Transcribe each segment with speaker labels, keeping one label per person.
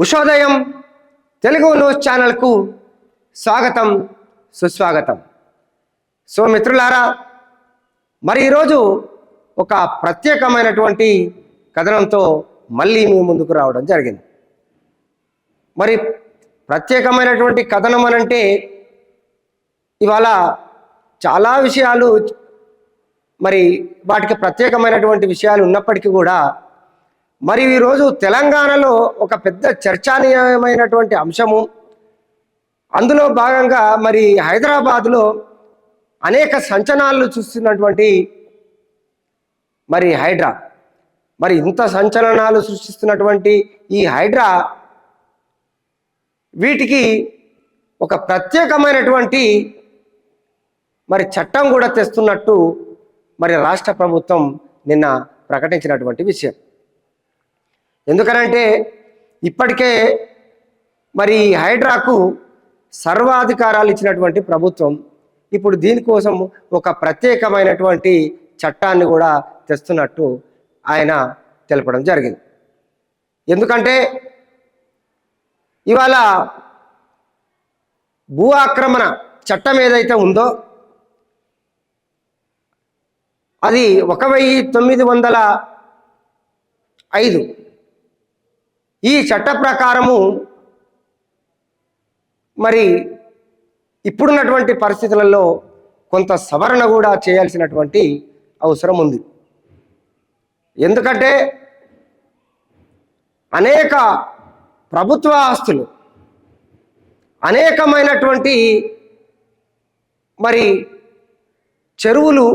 Speaker 1: ఉషోదయం Telugu news ఛానల్కు స్వాగతం సుస్వాగతం. సో మిత్రులారా, మరి ఈరోజు ఒక ప్రత్యేకమైనటువంటి కథనంతో మళ్ళీ మీ ముందుకు రావడం జరిగింది. మరి ప్రత్యేకమైనటువంటి కథనం అనంటే ఇవాళ చాలా విషయాలు, మరి వాటికి ప్రత్యేకమైనటువంటి విషయాలు ఉన్నప్పటికీ కూడా మరి ఈరోజు తెలంగాణలో ఒక పెద్ద చర్చానీయమైనటువంటి అంశము, అందులో భాగంగా మరి హైదరాబాద్లో అనేక సంచలనాలు చూస్తున్నటువంటి మరి హైడ్రా, మరి ఇంత సంచలనాలు సృష్టిస్తున్నటువంటి ఈ హైడ్రా వీటికి ఒక ప్రత్యేకమైనటువంటి మరి చట్టం కూడా తెస్తున్నట్టు మరి రాష్ట్ర ప్రభుత్వం నిన్న ప్రకటించినటువంటి విషయం. ఎందుకనంటే ఇప్పటికే మరి హైడ్రాకు సర్వాధికారాలు ఇచ్చినటువంటి ప్రభుత్వం ఇప్పుడు దీనికోసం ఒక ప్రత్యేకమైనటువంటి చట్టాన్ని కూడా తెస్తున్నట్టు ఆయన తెలపడం జరిగింది. ఎందుకంటే ఇవాళ భూ ఆక్రమణ చట్టం ఏదైతే ఉందో అది 1905 ఈ చట్ట ప్రకారము మరి ఇప్పుడున్నటువంటి పరిస్థితులలో కొంత సవరణ కూడా చేయాల్సినటువంటి అవసరం ఉంది. ఎందుకంటే అనేక ప్రభుత్వ ఆస్తులు, అనేకమైనటువంటి మరి చెరువులు,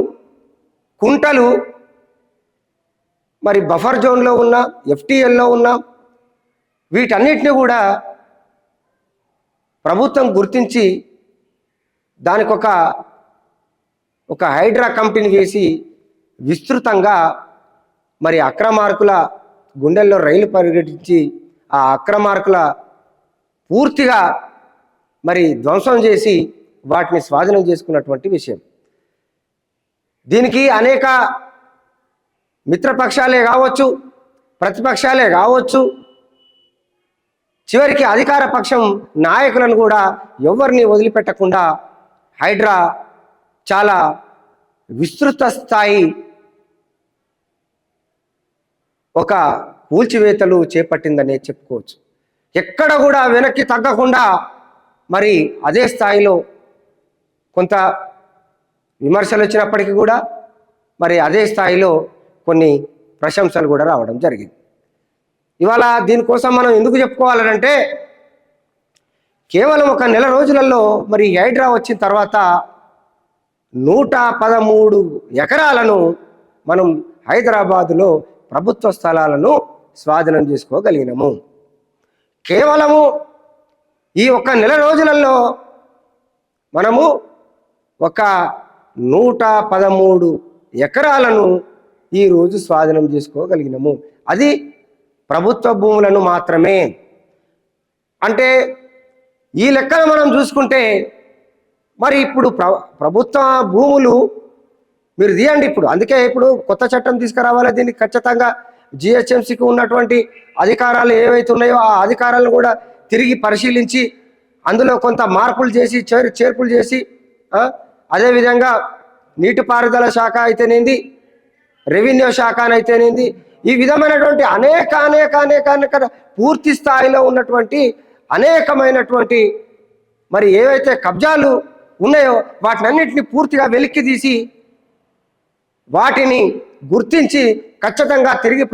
Speaker 1: కుంటలు మరి బఫర్ జోన్లో ఉన్న, ఎఫ్టీఎల్లో ఉన్న వీటన్నిటిని కూడా ప్రభుత్వం గుర్తించి దానికి ఒక హైడ్రా కమిటీని వేసి విస్తృతంగా మరి అక్రమార్కుల గుండెల్లో రైలు పరిగెట్టించి ఆ అక్రమార్కుల పూర్తిగా మరి ధ్వంసం చేసి వాటిని స్వాధీనం చేసుకున్నటువంటి విషయం. దీనికి అనేక మిత్రపక్షాలే కావచ్చు, ప్రతిపక్షాలే కావచ్చు, చివరికి అధికార పక్షం నాయకులను కూడా ఎవరిని వదిలిపెట్టకుండా హైడ్రా చాలా విస్తృత స్థాయి ఒక కూల్చివేతలు చేపట్టిందనే చెప్పుకోవచ్చు. ఎక్కడ కూడా వెనక్కి తగ్గకుండా మరి అదే స్థాయిలో కొంత విమర్శలు వచ్చినప్పటికీ కూడా మరి అదే స్థాయిలో కొన్ని ప్రశంసలు కూడా రావడం జరిగింది. ఇవాళ దీనికోసం మనం ఎందుకు చెప్పుకోవాలంటే కేవలం ఒక నెల రోజులలో మరి హైడ్రా వచ్చిన తర్వాత 113 ఎకరాలను మనం హైదరాబాదులో ప్రభుత్వ స్థలాలను స్వాధీనం చేసుకోగలిగినాము. కేవలము ఈ ఒక్క నెల రోజులలో మనము ఒక 113 ఎకరాలను ఈరోజు స్వాధీనం చేసుకోగలిగినాము. అది ప్రభుత్వ భూములను మాత్రమే. అంటే ఈ లెక్కను మనం చూసుకుంటే మరి ఇప్పుడు ప్రభుత్వ భూములు మీరు తీయండి. అందుకే ఇప్పుడు కొత్త చట్టం తీసుకురావాలి. దీనికి ఖచ్చితంగా జిహెచ్ఎంసీకి ఉన్నటువంటి అధికారాలు ఏవైతే ఉన్నాయో ఆ అధికారాలను కూడా తిరిగి పరిశీలించి అందులో కొంత మార్పులు చేసి చేర్పులు చేసి అదేవిధంగా నీటిపారుదల శాఖ అయితేనేంది, రెవెన్యూ శాఖ అయితేనేంది, ఈ విధమైనటువంటి అనేక పూర్తి స్థాయిలో ఉన్నటువంటి అనేకమైనటువంటి మరి ఏవైతే కబ్జాలు ఉన్నాయో వాటినన్నింటినీ పూర్తిగా వెలికి తీసి వాటిని గుర్తించి ఖచ్చితంగా తిరిగి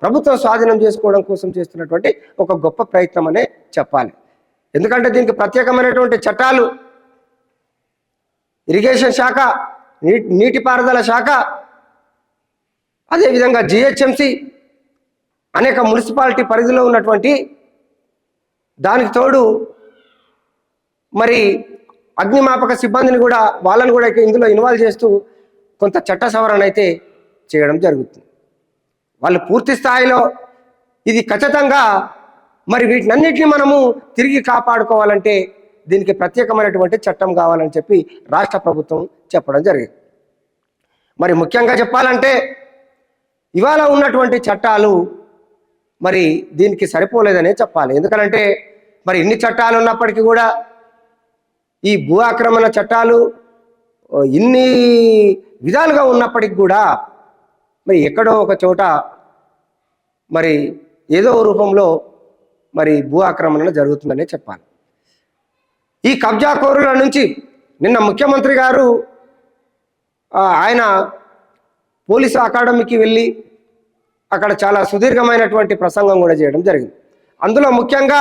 Speaker 1: ప్రభుత్వం స్వాధీనం చేసుకోవడం కోసం చేస్తున్నటువంటి ఒక గొప్ప ప్రయత్నం అనే చెప్పాలి. ఎందుకంటే దీనికి ప్రత్యేకమైనటువంటి చట్టాలు ఇరిగేషన్ శాఖ, నీటిపారుదల శాఖ, అదేవిధంగా జిహెచ్ఎంసి, అనేక మున్సిపాలిటీ పరిధిలో ఉన్నటువంటి దానికి తోడు మరి అగ్నిమాపక సిబ్బందిని కూడా వాళ్ళని కూడా ఇందులో ఇన్వాల్వ్ చేస్తూ కొంత చట్ట సవరణ అయితే చేయడం జరుగుతుంది. వాళ్ళు పూర్తి స్థాయిలో ఇది ఖచ్చితంగా మరి వీటినన్నిటిని మనము తిరిగి కాపాడుకోవాలంటే దీనికి ప్రత్యేకమైనటువంటి చట్టం కావాలని చెప్పి రాష్ట్ర ప్రభుత్వం చెప్పడం జరిగింది. మరి ముఖ్యంగా చెప్పాలంటే ఇవాళ ఉన్నటువంటి చట్టాలు మరి దీనికి సరిపోలేదనే చెప్పాలి. ఎందుకంటే మరి ఇన్ని చట్టాలు ఉన్నప్పటికీ కూడా ఈ భూ ఆక్రమణ చట్టాలు ఇన్ని విధాలుగా ఉన్నప్పటికీ కూడా మరి ఎక్కడో ఒక చోట మరి ఏదో రూపంలో మరి భూ ఆక్రమణ జరుగుతుందనే చెప్పాలి. ఈ కబ్జాకోరుల నుంచి నిన్న ముఖ్యమంత్రి గారు ఆయన పోలీసు అకాడమీకి వెళ్ళి అక్కడ చాలా సుదీర్ఘమైనటువంటి ప్రసంగం కూడా చేయడం జరిగింది. అందులో ముఖ్యంగా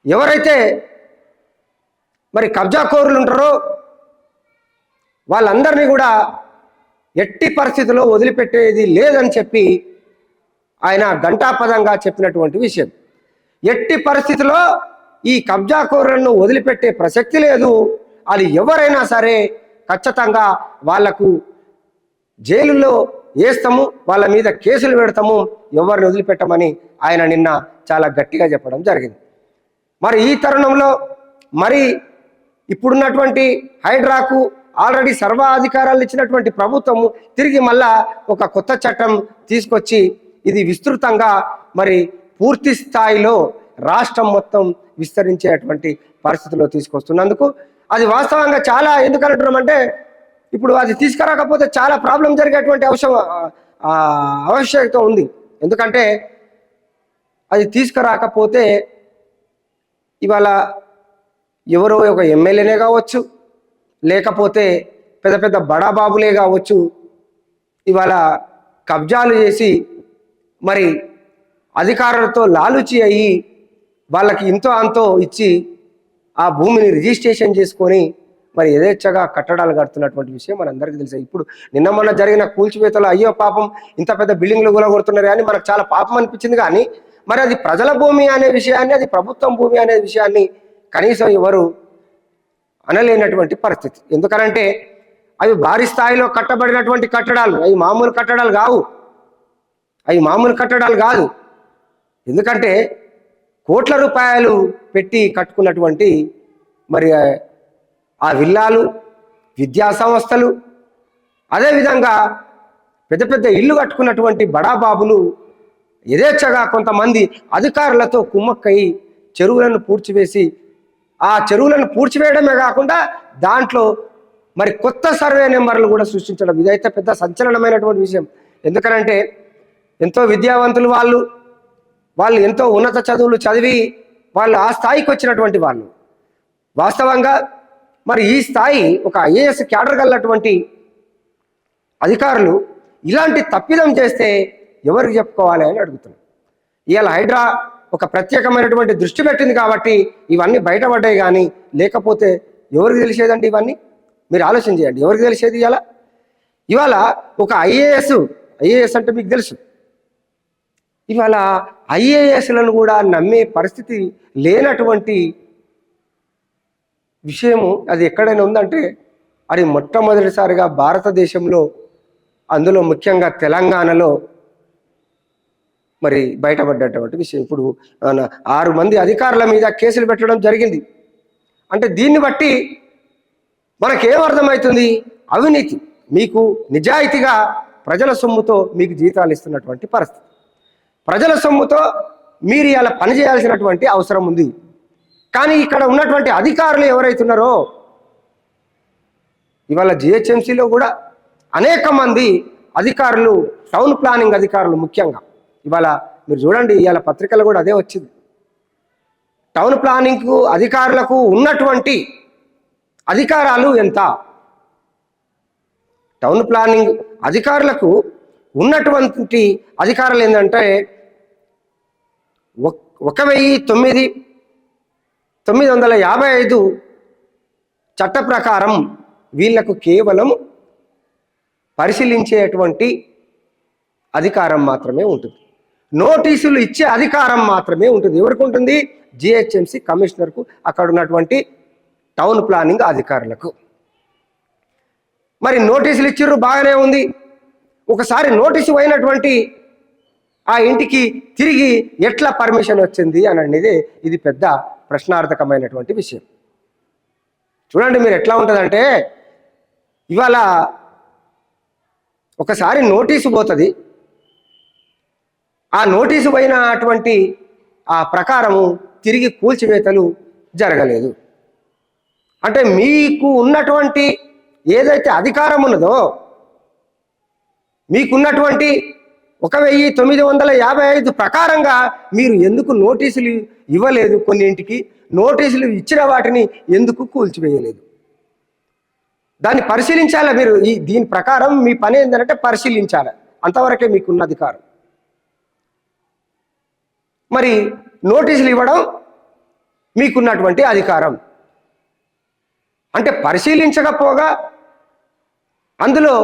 Speaker 1: ఎవరైతే మరి కబ్జాకోరులు ఉంటారో వాళ్ళందరినీ కూడా ఎట్టి పరిస్థితుల్లో వదిలిపెట్టేది లేదని చెప్పి ఆయన ఘంటాపదంగా చెప్పినటువంటి విషయం. ఎట్టి పరిస్థితిలో ఈ కబ్జాకోరులను వదిలిపెట్టే ప్రసక్తి లేదు. అది ఎవరైనా సరే ఖచ్చితంగా వాళ్లకు జైలులో వేస్తాము, వాళ్ళ మీద కేసులు పెడతాము, ఎవరిని వదిలిపెట్టమని ఆయన నిన్న చాలా గట్టిగా చెప్పడం జరిగింది. మరి ఈ తరుణంలో మరి ఇప్పుడున్నటువంటి హైడ్రాకు ఆల్రెడీ సర్వాధికారాలు ఇచ్చినటువంటి ప్రభుత్వము తిరిగి మళ్ళా ఒక కొత్త చట్టం తీసుకొచ్చి ఇది విస్తృతంగా మరి పూర్తి స్థాయిలో రాష్ట్రం మొత్తం విస్తరించేటువంటి పరిస్థితిలో తీసుకొస్తున్నందుకు అది వాస్తవంగా చాలా ఎందుకంటున్నామంటే ఇప్పుడు అది తీసుకురాకపోతే చాలా ప్రాబ్లం జరిగేటువంటి ఆవశ్యకత ఉంది. ఎందుకంటే అది తీసుకురాకపోతే ఇవాళ ఎవరో ఒక ఎమ్మెల్యేనే కావచ్చు, లేకపోతే పెద్ద పెద్ద బడాబాబులే కావచ్చు, ఇవాళ కబ్జాలు చేసి మరి అధికారులతో లాలుచి అయ్యి వాళ్ళకి ఇంతో అంతో ఇచ్చి ఆ భూమిని రిజిస్ట్రేషన్ చేసుకొని మరి యథేచ్ఛగా కట్టడాలు కడుతున్నటువంటి విషయం మనందరికీ తెలుసు. ఇప్పుడు నిన్న మొన్న జరిగిన కూల్చివేతలో అయ్యో పాపం ఇంత పెద్ద బిల్డింగ్లు కూలగొడుతున్నారు కానీ మనకు చాలా పాపం అనిపించింది. కానీ మరి అది ప్రజల భూమి అనే విషయాన్ని, అది ప్రభుత్వం భూమి అనే విషయాన్ని కనీసం ఎవరు అనలేనటువంటి పరిస్థితి. ఎందుకనంటే అవి భారీ స్థాయిలో కట్టబడినటువంటి కట్టడాలు, అవి మామూలు కట్టడాలు కావు, అవి మామూలు కట్టడాలు కాదు. ఎందుకంటే కోట్ల రూపాయలు పెట్టి కట్టుకున్నటువంటి మరి ఆ విల్లాలు, విద్యా సంస్థలు, అదేవిధంగా పెద్ద పెద్ద ఇల్లు కట్టుకున్నటువంటి బడాబాబులు యథేచ్ఛగా కొంతమంది అధికారులతో కుమ్మక్కయి చెరువులను పూడ్చివేసి ఆ చెరువులను పూడ్చివేయడమే కాకుండా దాంట్లో మరి కొత్త సర్వే నెంబర్లు కూడా సృష్టించడం, ఇదైతే పెద్ద సంచలనమైనటువంటి విషయం. ఎందుకనంటే ఎంతో విద్యావంతులు వాళ్ళు ఎంతో ఉన్నత చదువులు చదివి వాళ్ళు ఆ స్థాయికి వచ్చినటువంటి వాళ్ళు. వాస్తవంగా మరి ఈ స్థాయి ఒక ఐఏఎస్ క్యాడర్ గలటువంటి అధికారులు ఇలాంటి తప్పిదం చేస్తే ఎవరికి చెప్పుకోవాలి అని అడుగుతున్నాం. ఇవాళ హైడ్రా ఒక ప్రత్యేకమైనటువంటి దృష్టి పెట్టింది కాబట్టి ఇవన్నీ బయటపడ్డాయి. కానీ లేకపోతే ఎవరికి తెలిసేదండి ఇవన్నీ? మీరు ఆలోచన చేయండి, ఎవరికి తెలిసేది? ఇవాళ ఒక ఐఏఎస్ అంటే మీకు తెలుసు, ఇవాళ ఐఏఎస్లను కూడా నమ్మే పరిస్థితి లేనటువంటి విషయము అది ఎక్కడైనా ఉందంటే అది మొట్టమొదటిసారిగా భారతదేశంలో, అందులో ముఖ్యంగా తెలంగాణలో మరి బయటపడ్డటువంటి విషయం. ఇప్పుడు 6 మంది అధికారుల మీద కేసులు పెట్టడం జరిగింది. అంటే దీన్ని బట్టి మనకేం అర్థమవుతుంది? అవినీతి, మీకు నిజాయితీగా ప్రజల సొమ్ముతో మీకు జీతాలు ఇస్తున్నటువంటి పరిస్థితి, ప్రజల సొమ్ముతో మీరు ఇలా పనిచేయాల్సినటువంటి అవసరం ఉంది. కానీ ఇక్కడ ఉన్నటువంటి అధికారులు ఎవరైతున్నారో ఇవాళ జిహెచ్ఎంసీలో కూడా అనేక మంది అధికారులు, టౌన్ ప్లానింగ్ అధికారులు ముఖ్యంగా, ఇవాళ మీరు చూడండి ఇవాళ పత్రికలు కూడా అదే వచ్చింది. టౌన్ ప్లానింగ్ అధికారులకు ఉన్నటువంటి అధికారాలు ఎంత? టౌన్ ప్లానింగ్ అధికారులకు ఉన్నటువంటి అధికారాలు ఏంటంటే 1955 చట్ట ప్రకారం వీళ్లకు కేవలం పరిశీలించేటువంటి అధికారం మాత్రమే ఉంటుంది, నోటీసులు ఇచ్చే అధికారం మాత్రమే ఉంటుంది. ఎవరికి ఉంటుంది? జిహెచ్ఎంసీ కమిషనర్కు, అక్కడ ఉన్నటువంటి టౌన్ ప్లానింగ్ అధికారులకు. మరి నోటీసులు ఇచ్చిర్రు, బాగానే ఉంది. ఒకసారి నోటీసు అయినటువంటి ఆ ఇంటికి తిరిగి ఎట్లా పర్మిషన్ వచ్చింది అని అనేది ఇది పెద్ద ప్రశ్నార్థకమైనటువంటి విషయం. చూడండి మీరు ఎట్లా ఉంటుందంటే ఇవాళ ఒకసారి నోటీసు పోతుంది, ఆ నోటీసు పోయినటువంటి ఆ ప్రకారము తిరిగి కూల్చివేతలు జరగలేదు. అంటే మీకు ఉన్నటువంటి ఏదైతే అధికారం ఉన్నదో, మీకున్నటువంటి 1955 ప్రకారంగా మీరు ఎందుకు నోటీసులు ఇవ్వలేదు? కొన్నింటికి నోటీసులు ఇచ్చిన వాటిని ఎందుకు కూల్చివేయలేదు? దాన్ని పరిశీలించాలి మీరు. దీని ప్రకారం మీ పని ఏంటంటే పరిశీలించాలి, అంతవరకే మీకున్న అధికారం. మరి నోటీసులు ఇవ్వడం మీకున్నటువంటి అధికారం. అంటే పరిశీలించకపోగా, అందులో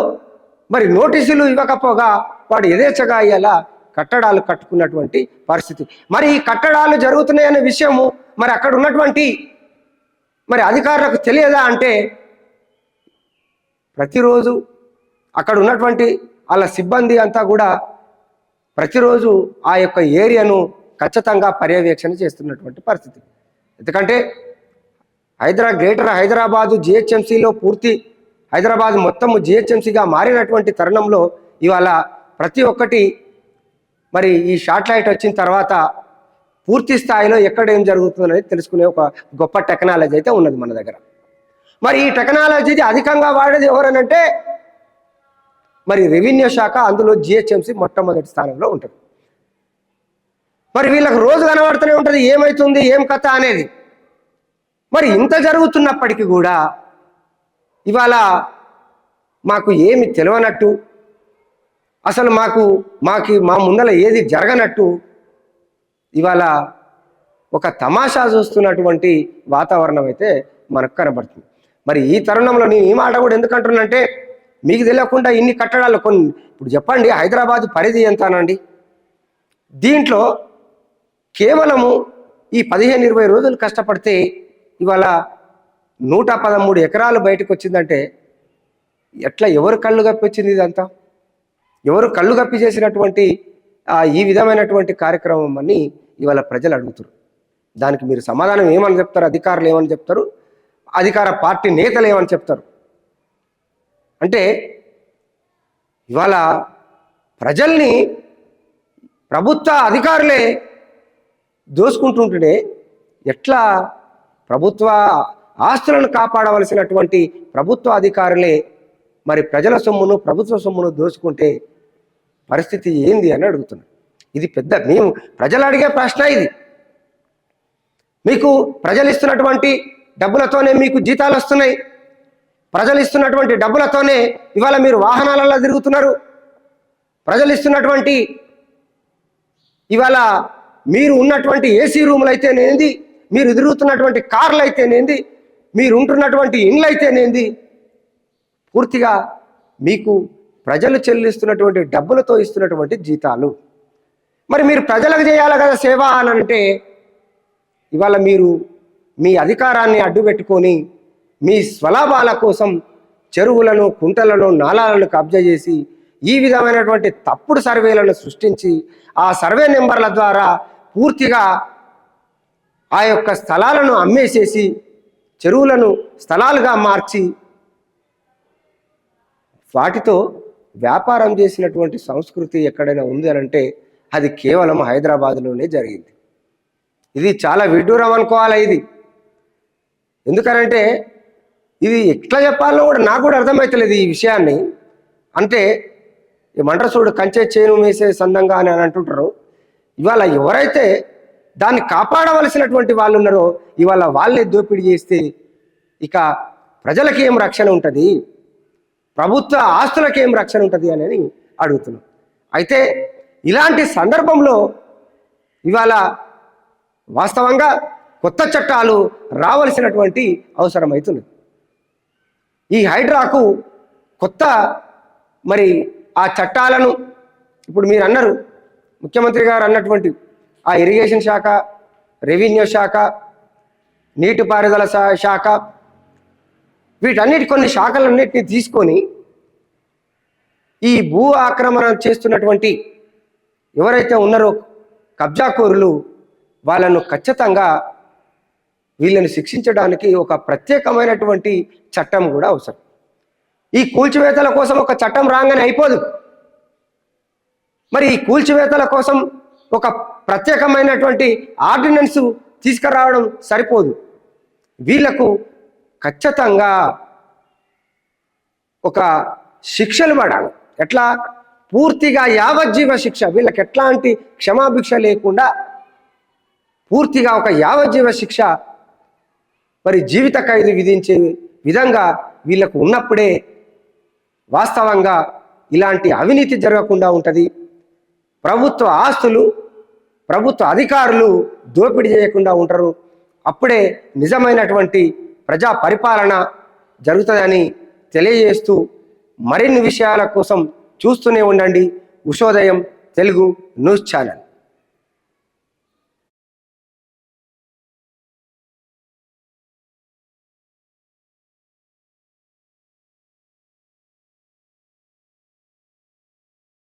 Speaker 1: మరి నోటీసులు ఇవ్వకపోగా వాడు యథేచ్ఛగా ఇలా కట్టడాలు కట్టుకున్నటువంటి పరిస్థితి. మరి ఈ కట్టడాలు జరుగుతున్నాయనే విషయము మరి అక్కడ ఉన్నటువంటి మరి అధికారులకు తెలియదా అంటే, ప్రతిరోజు అక్కడ ఉన్నటువంటి వాళ్ళ సిబ్బంది అంతా కూడా ప్రతిరోజు ఆ యొక్క ఏరియాను ఖచ్చితంగా పర్యవేక్షణ చేస్తున్నటువంటి పరిస్థితి. ఎందుకంటే గ్రేటర్ హైదరాబాదు జిహెచ్ఎంసీలో పూర్తి హైదరాబాద్ మొత్తము జిహెచ్ఎంసీగా మారినటువంటి తరుణంలో ఇవాళ ప్రతి ఒక్కటి మరి ఈ శాటిలైట్ వచ్చిన తర్వాత పూర్తి స్థాయిలో ఎక్కడ ఏం జరుగుతుందనేది తెలుసుకునే ఒక గొప్ప టెక్నాలజీ అయితే ఉన్నది మన దగ్గర. మరి ఈ టెక్నాలజీ అధికంగా వాడేది ఎవరనంటే మరి రెవెన్యూ శాఖ, అందులో జిహెచ్ఎంసీ మొట్టమొదటి స్థానంలో ఉంటుంది. మరి వీళ్ళకి రోజు కనబడుతూనే ఉంటుంది ఏమవుతుంది, ఏం కథ అనేది. మరి ఇంత జరుగుతున్నప్పటికీ కూడా ఇవాళ మాకు ఏమి తెలియనట్టు, అసలు మా ముందర ఏది జరగనట్టు ఇవాళ ఒక తమాషా చూస్తున్నటువంటి వాతావరణం అయితే మనకు కనబడుతుంది. మరి ఈ తరుణంలో నేను ఈ మాట కూడా ఎందుకంటున్నానంటే, మీకు తెలియకుండా ఇన్ని కట్టడాలు కొన్ని, ఇప్పుడు చెప్పండి హైదరాబాద్ పరిధి ఎంతనండి? దీంట్లో కేవలము ఈ 15-20 రోజులు కష్టపడితే ఇవాళ 113 ఎకరాలు బయటకు వచ్చిందంటే ఎట్లా, ఎవరు కళ్ళు కప్పి వచ్చింది? ఇదంతా ఎవరు కళ్ళు కప్పి చేసినటువంటి ఈ విధమైనటువంటి కార్యక్రమం అని ఇవాళ ప్రజలు అడుగుతారు. దానికి మీరు సమాధానం ఏమని చెప్తారు? అధికారులు ఏమని చెప్తారు? అధికార పార్టీ నేతలు ఏమని చెప్తారు? అంటే ఇవాళ ప్రజల్ని ప్రభుత్వ అధికారులే దోసుకుంటుంటే ఎట్లా ప్రభుత్వ ఆస్తులను కాపాడవలసినటువంటి ప్రభుత్వ అధికారులే మరి ప్రజల సొమ్మును, ప్రభుత్వ సొమ్మును దోచుకుంటే పరిస్థితి ఏంది అని అడుగుతున్నాను. ఇది మేము ప్రజలు అడిగే ప్రశ్న ఇది. మీకు ప్రజలు ఇస్తున్నటువంటి డబ్బులతోనే మీకు జీతాలు వస్తున్నాయి. ప్రజలు ఇస్తున్నటువంటి డబ్బులతోనే ఇవాళ మీరు వాహనాలలో తిరుగుతున్నారు. ప్రజలు ఇస్తున్నటువంటి ఇవాళ మీరు ఉన్నటువంటి ఏసీ రూములు అయితేనేంది, మీరు తిరుగుతున్నటువంటి కార్లు అయితేనేంది, మీరు ఉంటున్నటువంటి ఇండ్లు అయితేనేంది, పూర్తిగా మీకు ప్రజలు చెల్లిస్తున్నటువంటి డబ్బులతో ఇస్తున్నటువంటి జీతాలు. మరి మీరు ప్రజలకు చేయాలి కదా సేవ అని అంటే, ఇవాళ మీరు మీ అధికారాన్ని అడ్డుపెట్టుకొని మీ స్వలాభాల కోసం చెరువులను, కుంటలను, నాలాలను కబ్జా చేసి ఈ విధమైనటువంటి తప్పుడు సర్వేలను సృష్టించి ఆ సర్వే నెంబర్ల ద్వారా పూర్తిగా ఆ యొక్క స్థలాలను అమ్మేసేసి చెరువులను స్థలాలుగా మార్చి వాటితో వ్యాపారం చేసినటువంటి సంస్కృతి ఎక్కడైనా ఉంది అని అంటే అది కేవలం హైదరాబాద్లోనే జరిగింది. ఇది చాలా విడ్డూరం అనుకోవాలి ఇది. ఎందుకనంటే ఇది ఎట్లా చెప్పాలో కూడా నాకు కూడా అర్థమవుతలేదు ఈ విషయాన్ని. అంటే మంట్రసూడు కంచె చేను వేసే సందంగా అని అంటుంటారు. ఇవాళ ఎవరైతే దాన్ని కాపాడవలసినటువంటి వాళ్ళు ఉన్నారో ఇవాళ వాళ్ళే దోపిడీ చేస్తే ఇక ప్రజలకి ఏం రక్షణ ఉంటుంది, ప్రభుత్వ ఆస్తులకి ఏం రక్షణ ఉంటుంది అని అడుగుతున్నాం. అయితే ఇలాంటి సందర్భంలో ఇవాళ వాస్తవంగా కొత్త చట్టాలు రావాల్సినటువంటి అవసరం అవుతుంది. ఈ హైడ్రాకు కొత్త మరి ఆ చట్టాలను ఇప్పుడు మీరు అన్నారు, ముఖ్యమంత్రి గారు అన్నటువంటి ఆ ఇరిగేషన్ శాఖ, రెవెన్యూ శాఖ, నీటిపారుదల శాఖ, వీటన్నిటి కొన్ని శాఖలన్నిటిని తీసుకొని ఈ భూ ఆక్రమణ చేస్తున్నటువంటి ఎవరైతే ఉన్నారో కబ్జాకోరులు వాళ్ళను ఖచ్చితంగా వీళ్ళని శిక్షించడానికి ఒక ప్రత్యేకమైనటువంటి చట్టం కూడా అవసరం. ఈ కూల్చివేతల కోసం ఒక చట్టం రాగానే అయిపోదు. మరి ఈ కూల్చివేతల కోసం ఒక ప్రత్యేకమైనటువంటి ఆర్డినెన్స్ తీసుకురావడం సరిపోదు. వీళ్లకు ఖచ్చితంగా ఒక శిక్షలు పడాలి. ఎట్లా? పూర్తిగా యావజ్జీవ శిక్ష. వీళ్ళకి ఎట్లాంటి క్షమాభిక్ష లేకుండా పూర్తిగా ఒక యావజ్జీవ శిక్ష, మరి జీవిత ఖైదు విధించే విధంగా వీళ్ళకు ఉన్నప్పుడే వాస్తవంగా ఇలాంటి అవినీతి జరగకుండా ఉంటుంది. ప్రభుత్వ ఆస్తులు ప్రభుత్వ అధికారులు దోపిడీ చేయకుండా ఉంటారు. అప్పుడే నిజమైనటువంటి ప్రజా పరిపాలన జరుగుతుందని తెలియజేస్తూ మరిన్ని విషయాల కోసం చూస్తూనే ఉండండి ఉషోదయం తెలుగు న్యూస్ ఛానల్.